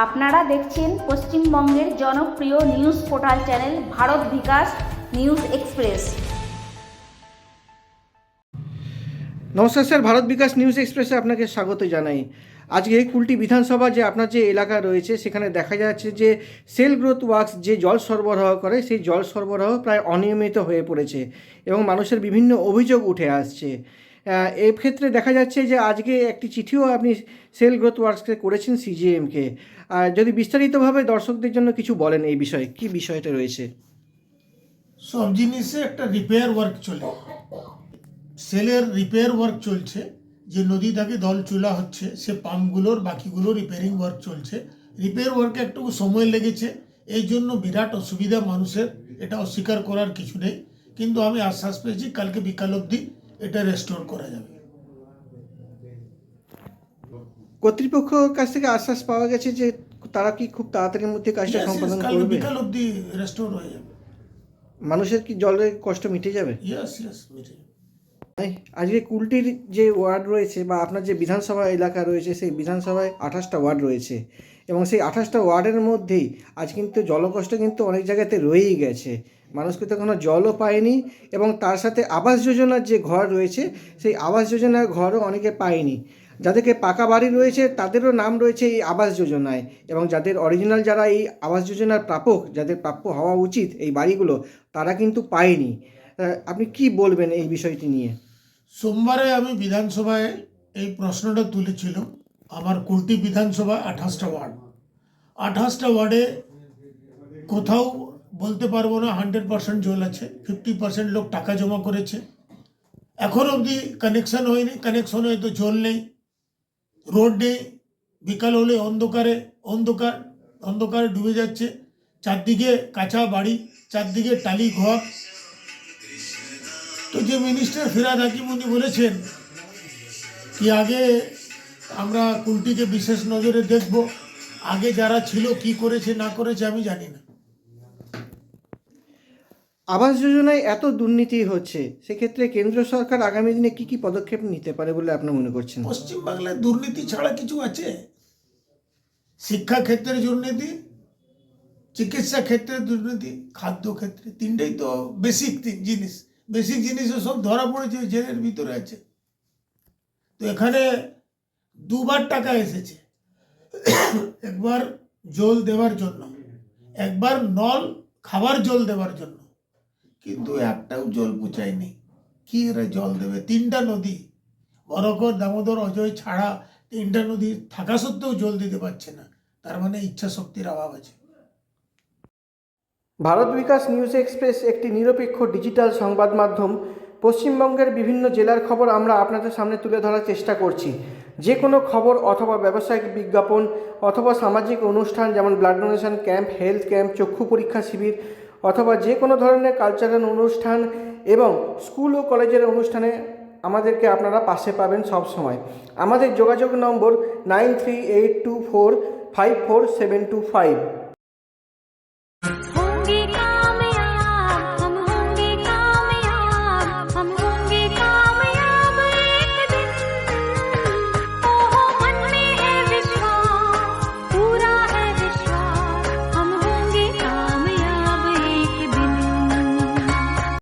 আপনারা দেখছেন পশ্চিমবঙ্গের জনপ্রিয় নিউজ পোর্টাল চ্যানেল ভারত বিকাশ নিউজ এক্সপ্রেস। নমস্কার স্যার, ভারত বিকাশ নিউজ এক্সপ্রেসে আপনাকে স্বাগত জানাই। আজকে কুলটি বিধানসভা যে আপনার যে এলাকা রয়েছে সেখানে দেখা যাচ্ছে যে সেল গ্রোথ ওয়ার্কস যে জল সরবরাহ করে সেই জল সরবরাহ প্রায় অনিয়মিত হয়ে পড়েছে এবং মানুষের বিভিন্ন অভিযোগ উঠে আসছে। এই ক্ষেত্রে দেখা যাচ্ছে যে আজকে একটি চিঠিও আপনি সেল গ্রোথ ওয়ার্কসকে করেছেন সিজিএমকে। যদি বিস্তারিতভাবে দর্শকদের জন্য কিছু বলেন এই বিষয়ে, কি বিষয়টা রয়েছে? সব জিনিসে একটা রিপেয়ার ওয়ার্ক চলে, সেলের রিপেয়ার ওয়ার্ক চলছে। যে নদী থেকে জল চুলা হচ্ছে সে পাম্পগুলোর বাকিগুলো রিপেয়ারিং ওয়ার্ক চলছে। রিপেয়ার ওয়ার্কে একটু সময় লেগেছে, এই জন্য বিরাট অসুবিধা মানুষের, এটা অস্বীকার করার কিছু নেই। কিন্তু আমি আশ্বাস পেয়েছি কালকে বিকাল অবধি এটা রেস্টোর করা যাবে। কর্তৃপক্ষের কাছ থেকে আশ্বাস পাওয়া গেছে যে তারা কি খুব তাড়াতাড়ির মধ্যে কাজটা সম্পাদন কালকে করবে? বিকাল অবধি রেস্টোর হয়ে যাবে। মানুষের কি জলের কষ্ট মিটে যাবে? ইয়েস মিটে যাবে। আজকে কুলটির যে ওয়ার্ড রয়েছে বা আপনার যে বিধানসভা এলাকা রয়েছে সেই বিধানসভায় 28টা ওয়ার্ড রয়েছে এবং সেই 28টা ওয়ার্ডের মধ্যেই আজ কিন্তু জলকষ্ট কিন্তু অনেক জায়গাতে রয়েই গেছে। মানুষ কিন্তু এখনও জলও পায়নি এবং তার সাথে আবাস যোজনার যে ঘর রয়েছে সেই আবাস যোজনার ঘরও অনেকে পায়নি। যাদেরকে পাকা বাড়ি রয়েছে তাদেরও নাম রয়েছে এই আবাস যোজনায় এবং যাদের অরিজিনাল যারা এই আবাস যোজনার প্রাপক, যাদের প্রাপ্য হওয়া উচিত এই বাড়িগুলো, তারা কিন্তু পায়নি। আপনি কি বলবেন এই বিষয়টি নিয়ে? সোমবারে আমি বিধানসভায় এই প্রশ্নটা তুলেছিলাম। আমার কুলটি বিধানসভা 28টা ওয়ার্ড, 28টা ওয়ার্ডে কোথাও বলতে পারবো না 100% জল আছে। 50% লোক টাকা জমা করেছে, এখন অবধি কানেকশন হয়নি। কানেকশন হয়তো জল নেই, রোড নেই, বিকাল হলে অন্ধকারে ডুবে যাচ্ছে। চারদিকে কাঁচা বাড়ি, চারদিকে টালি ঘর। তো যে মিনিস্টার ফিরহাদ হাকিম উনি বলেছেন কি আগে আমরা কুলটিকে বিশেষ নজরে দেখব, আগে যারা ছিল কি করেছে না করেছে আমি জানি না। আবাস যোজনায় এত দুর্নীতি হচ্ছে, সেক্ষেত্রে কেন্দ্র সরকার আগামী দিনে কি কি পদক্ষেপ নিতে পারে বলে আপনি মনে করছেন? পশ্চিমবাংলায় দুর্নীতি ছাড়া কিছু আছে? শিক্ষা ক্ষেত্রে দুর্নীতি, চিকিৎসা ক্ষেত্রে দুর্নীতি, খাদ্য ক্ষেত্রে, তিনটেই তো বেসিক জিনিস। বেসিক জিনিসও সব ধরা পড়েছে, জেলের ভিতরে আছে। তো এখানে দুবার টাকা এসেছে, একবার জল দেওয়ার জন্য, একবার নল খাবার জল দেওয়ার জন্য, কিন্তু একটাও জল পৌঁছায়নি। কি এরা জল দেবে? 3টা নদী, বরকর, দামোদর, অজয় ছাড়া 3টা নদী থাকা সত্ত্বেও জল দিতে পারছে না। তার মানে ইচ্ছা শক্তির অভাব আছে। ভারত বিকাশ নিউজ এক্সপ্রেস একটি নিরপেক্ষ ডিজিটাল সংবাদ মাধ্যম। পশ্চিমবঙ্গের বিভিন্ন জেলার খবর আমরা আপনাদের সামনে তুলে ধরার চেষ্টা করছি। যে কোনো খবর অথবা ব্যবসায়িক বিজ্ঞাপন অথবা সামাজিক অনুষ্ঠান যেমন blood donation camp, health camp, চক্ষু পরীক্ষা শিবির অথবা যে কোনো ধরনের কালচারাল অনুষ্ঠান এবং স্কুল ও কলেজের অনুষ্ঠানে আমাদেরকে আপনারা পাশে পাবেন সব সময়। আমাদের যোগাযোগ নম্বর 9382454725।